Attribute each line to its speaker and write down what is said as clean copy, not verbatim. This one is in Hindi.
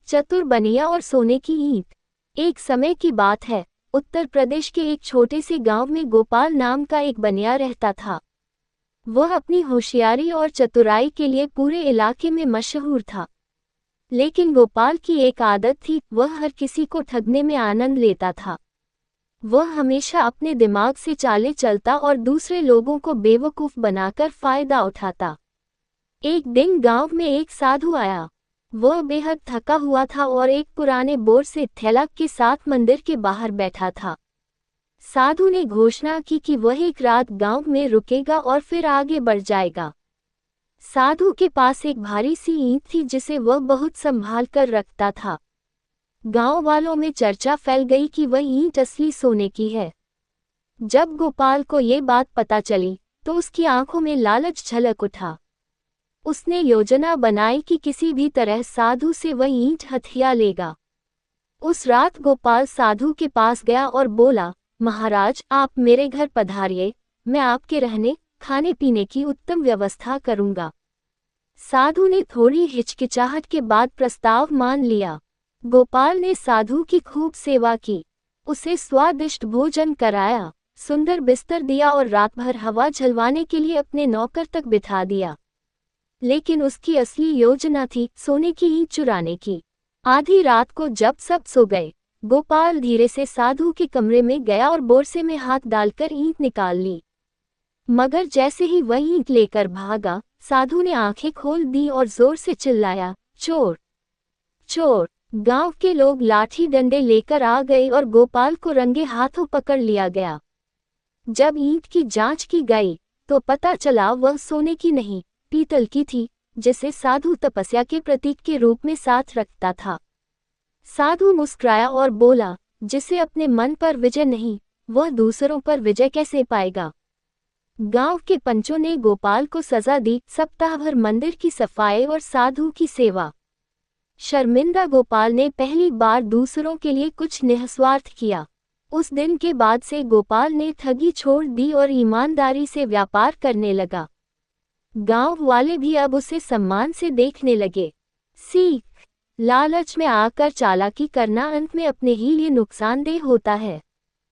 Speaker 1: चतुर बनिया और सोने की ईंट। एक समय की बात है, उत्तर प्रदेश के एक छोटे से गांव में गोपाल नाम का एक बनिया रहता था। वह अपनी होशियारी और चतुराई के लिए पूरे इलाके में मशहूर था। लेकिन गोपाल की एक आदत थी, वह हर किसी को ठगने में आनंद लेता था। वह हमेशा अपने दिमाग से चालें चलता और दूसरे लोगों को बेवकूफ़ बनाकर फायदा उठाता। एक दिन गांव में एक साधु आया। वह बेहद थका हुआ था और एक पुराने बोर से थैला के साथ मंदिर के बाहर बैठा था। साधु ने घोषणा की कि वह एक रात गांव में रुकेगा और फिर आगे बढ़ जाएगा। साधु के पास एक भारी सी ईंट थी जिसे वह बहुत संभाल कर रखता था। गांव वालों में चर्चा फैल गई कि वह ईंट असली सोने की है। जब गोपाल को ये बात पता चली तो उसकी आंखों में लालच झलक उठा। उसने योजना बनाई कि किसी भी तरह साधु से वह ईंट हथिया लेगा। उस रात गोपाल साधु के पास गया और बोला, महाराज, आप मेरे घर पधारिए, मैं आपके रहने खाने पीने की उत्तम व्यवस्था करूंगा। साधु ने थोड़ी हिचकिचाहट के बाद प्रस्ताव मान लिया। गोपाल ने साधु की खूब सेवा की, उसे स्वादिष्ट भोजन कराया, सुंदर बिस्तर दिया और रात भर हवा झलवाने के लिए अपने नौकर तक बिठा दिया। लेकिन उसकी असली योजना थी सोने की ईंट चुराने की। आधी रात को जब सब सो गए, गोपाल धीरे से साधु के कमरे में गया और बोरसे में हाथ डालकर ईंट निकाल ली। मगर जैसे ही वह ईंट लेकर भागा, साधु ने आंखें खोल दी और जोर से चिल्लाया, चोर, चोर। गांव के लोग लाठी डंडे लेकर आ गए और गोपाल को रंगे हाथों पकड़ लिया गया। जब ईंट की जांच की गई तो पता चला वह सोने की नहीं, पीतल की थी, जिसे साधु तपस्या के प्रतीक के रूप में साथ रखता था। साधु मुस्कुराया और बोला, जिसे अपने मन पर विजय नहीं, वह दूसरों पर विजय कैसे पाएगा। गांव के पंचों ने गोपाल को सजा दी, सप्ताह भर मंदिर की सफाई और साधु की सेवा। शर्मिंदा गोपाल ने पहली बार दूसरों के लिए कुछ निस्वार्थ किया। उस दिन के बाद से गोपाल ने ठगी छोड़ दी और ईमानदारी से व्यापार करने लगा। गांव वाले भी अब उसे सम्मान से देखने लगे। सीख, लालच में आकर चालाकी करना अंत में अपने ही लिए नुकसानदेह होता है।